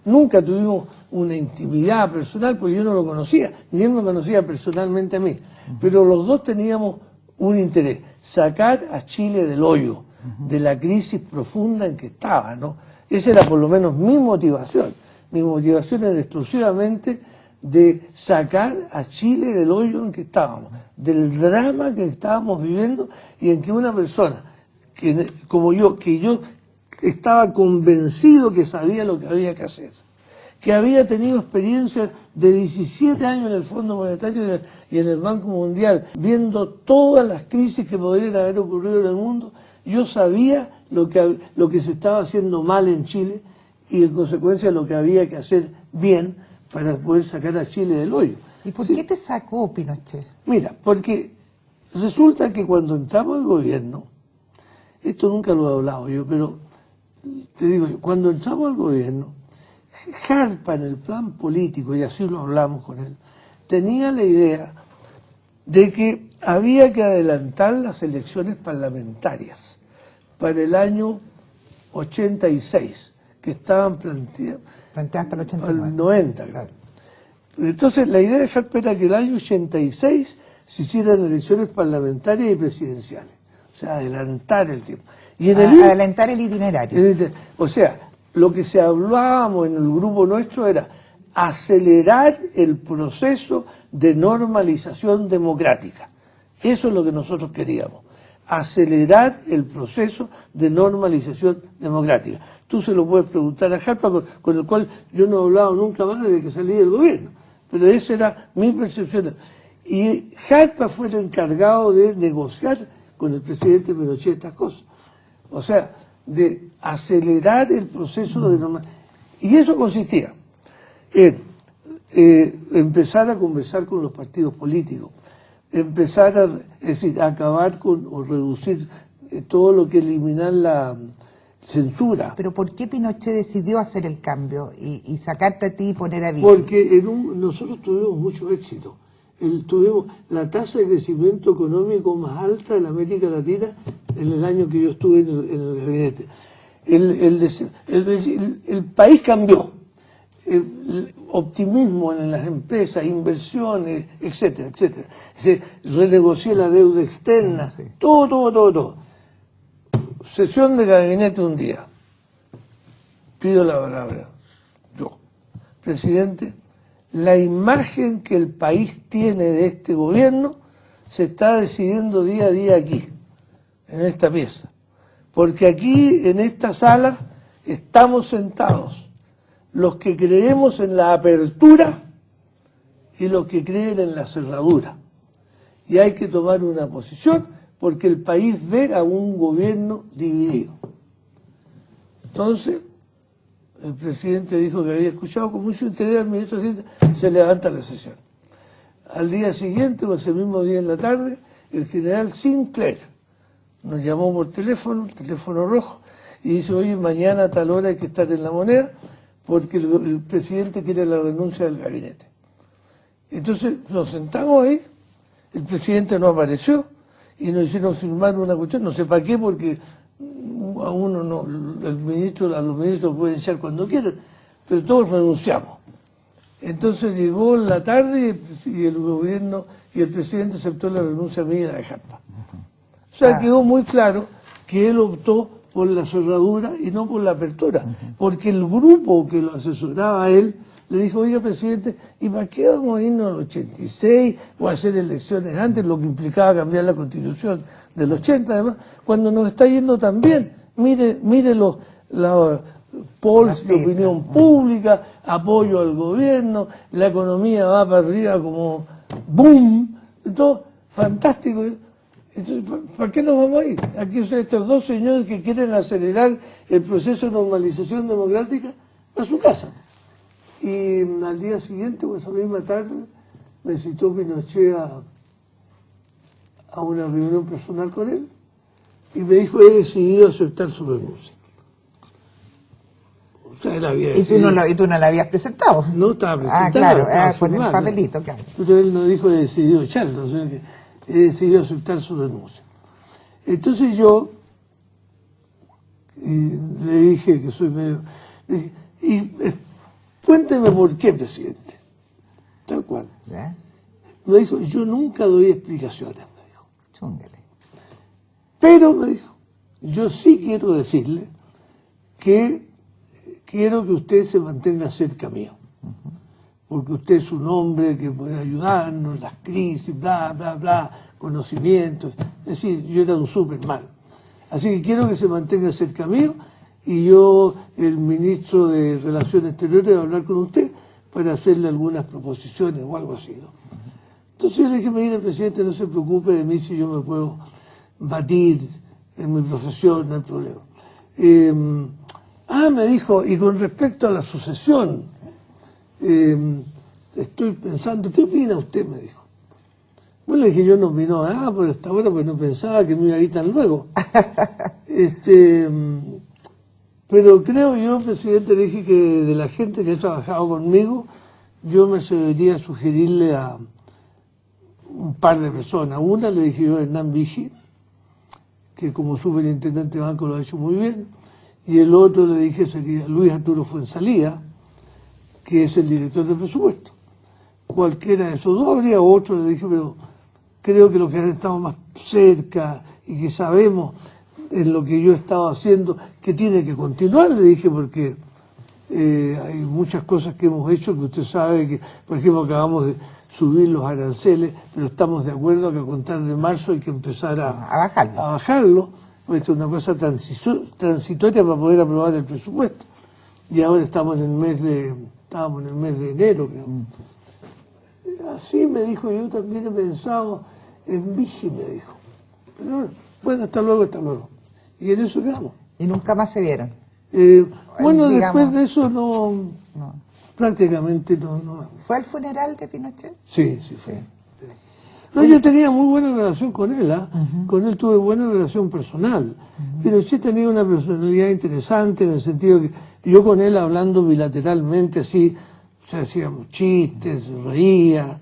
Nunca tuvimos una intimidad personal, porque yo no lo conocía, ni él me conocía personalmente a mí. Pero los dos teníamos un interés, sacar a Chile del hoyo, de la crisis profunda en que estaba, ¿no? Esa era por lo menos mi motivación. Mi motivación era exclusivamente de sacar a Chile del hoyo en que estábamos, del drama que estábamos viviendo, y en que una persona, como yo, que yo estaba convencido que sabía lo que había que hacer, que había tenido experiencia de 17 años en el Fondo Monetario y en el Banco Mundial, viendo todas las crisis que podrían haber ocurrido en el mundo, yo sabía lo que se estaba haciendo mal en Chile y en consecuencia lo que había que hacer bien para poder sacar a Chile del hoyo. ¿Y por qué te sacó Pinochet? Mira, porque resulta que cuando entramos al gobierno, esto nunca lo he hablado yo, pero te digo yo, cuando entramos al gobierno, Jarpa en el plan político, y así lo hablamos con él, tenía la idea de que había que adelantar las elecciones parlamentarias para el año 86, que estaban planteadas para el 90. Claro. Entonces la idea de Jarpa era que el año 86 se hicieran elecciones parlamentarias y presidenciales, o sea, adelantar el tiempo. Y adelantar el itinerario. O sea, lo que se hablábamos en el grupo nuestro era acelerar el proceso de normalización democrática. Eso es lo que nosotros queríamos, acelerar el proceso de normalización democrática. Tú se lo puedes preguntar a Jarpa, con el cual yo no he hablado nunca más desde que salí del gobierno, pero esa era mi percepción. Y Jarpa fue el encargado de negociar con el presidente Pinochet estas cosas. O sea, de acelerar el proceso de normalización. Y eso consistía en empezar a conversar con los partidos políticos, empezar a acabar con o reducir todo lo que eliminar la censura. Pero ¿por qué Pinochet decidió hacer el cambio y sacarte a ti y poner a Vigi? Porque nosotros tuvimos mucho éxito. Tuvimos la tasa de crecimiento económico más alta de la América Latina en el año que yo estuve en el gabinete. El país cambió. optimismo en las empresas, inversiones, etcétera, etcétera. Se renegocié la deuda externa, todo. Sesión de gabinete un día. Pido la palabra. Yo, presidente, la imagen que el país tiene de este gobierno se está decidiendo día a día aquí, en esta pieza. Porque aquí, en esta sala, estamos sentados los que creemos en la apertura y los que creen en la cerradura. Y hay que tomar una posición porque el país ve a un gobierno dividido. Entonces, el presidente dijo que había escuchado con mucho interés al ministro de Hacienda, se levanta la sesión. Al día siguiente, o ese mismo día en la tarde, el general Sinclair nos llamó por teléfono, teléfono rojo, y dice, oye, mañana a tal hora hay que estar en La Moneda porque el presidente quiere la renuncia del gabinete. Entonces nos sentamos ahí, el presidente no apareció y nos hicieron firmar una cuestión, no sé para qué, porque a uno no, a los ministros pueden echar cuando quieran, pero todos renunciamos. Entonces llegó en la tarde y el gobierno y el presidente aceptó la renuncia mía y la de Jarpa. O sea, quedó muy claro que él optó por la cerradura y no por la apertura, porque el grupo que lo asesoraba a él le dijo, oiga, presidente, ¿y para qué vamos a irnos al 86 o a hacer elecciones antes, lo que implicaba cambiar la Constitución del 80 además, cuando nos está yendo tan bien? Mire los polls de opinión pública, apoyo al gobierno, la economía va para arriba como boom, todo fantástico. Entonces, ¿para qué nos vamos a ir? Aquí son estos dos señores que quieren acelerar el proceso de normalización democrática a su casa. Y al día siguiente, o esa misma tarde, me citó Pinochet a una reunión personal con él y me dijo, he decidido aceptar su renuncia. O sea, él había decidido. ¿Y tú no la habías presentado? No estaba presentado. Ah, claro, estaba con el firmado, papelito, claro. Pero él no dijo, he decidido echarlo, o sea que he decidido aceptar su renuncia. Entonces yo le dije que soy medio... Le dije, cuénteme por qué, presidente. Tal cual. ¿Eh? Me dijo, yo nunca doy explicaciones, me dijo. Chúngale. Pero, me dijo, yo sí quiero decirle que quiero que usted se mantenga cerca mío. Porque usted es un hombre que puede ayudarnos, las crisis, bla, bla, bla, conocimientos. Es decir, yo era un Superman. Así que quiero que se mantenga cerca mío y yo, el ministro de Relaciones Exteriores, va a hablar con usted para hacerle algunas proposiciones o algo así, ¿no? Entonces yo le dije, mire, presidente, no se preocupe de mí si yo me puedo batir en mi profesión, no hay problema. Me dijo, y con respecto a la sucesión, estoy pensando, ¿qué opina usted? Me dijo. Bueno, le dije, yo no opino nada por hasta ahora, porque no pensaba que me iba a ir tan luego. Pero creo yo, presidente, le dije que de la gente que ha trabajado conmigo, yo me debería sugerirle a un par de personas. Una le dije yo a Hernán Vigi, que como superintendente de banco lo ha hecho muy bien, y el otro le dije sería Luis Arturo Fuenzalía, que es el director de presupuesto. Cualquiera de esos dos, habría otro, le dije, pero creo que los que han estado más cerca y que sabemos en lo que yo he estado haciendo, que tiene que continuar, le dije, porque hay muchas cosas que hemos hecho que usted sabe que, por ejemplo, acabamos de subir los aranceles, pero estamos de acuerdo que a contar de marzo hay que empezar a bajarlo. Esto es una cosa transitoria para poder aprobar el presupuesto. Y ahora estábamos en el mes de enero, creo. Así me dijo, yo también he pensado en Vichy, me dijo. Pero bueno, hasta luego, hasta luego. Y en eso quedamos. ¿Y nunca más se vieron? Bueno, después de eso no. Prácticamente no. ¿Fue al funeral de Pinochet? Sí, fue. No, yo tenía muy buena relación con él, con él tuve buena relación personal. Pinochet tenía una personalidad interesante en el sentido que yo con él hablando bilateralmente así, o sea, hacíamos chistes, reía,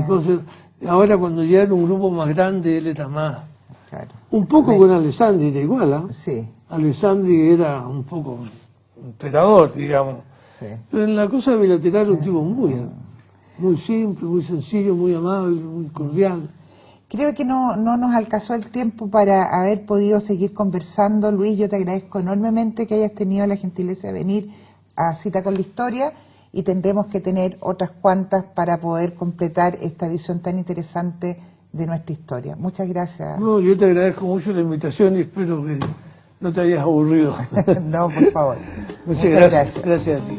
cosas. Ahora cuando ya era un grupo más grande, él era más... Claro. Un poco con Alessandri era igual, Sí. Alessandri era un poco emperador, digamos. Sí. Pero en la cosa bilateral un tipo muy simple, muy sencillo, muy amable, muy cordial. Creo que no nos alcanzó el tiempo para haber podido seguir conversando. Luis, yo te agradezco enormemente que hayas tenido la gentileza de venir a Cita con la Historia, y tendremos que tener otras cuantas para poder completar esta visión tan interesante de nuestra historia. Muchas gracias. No, yo te agradezco mucho la invitación y espero que no te hayas aburrido. No, por favor. Muchas gracias. Gracias a ti.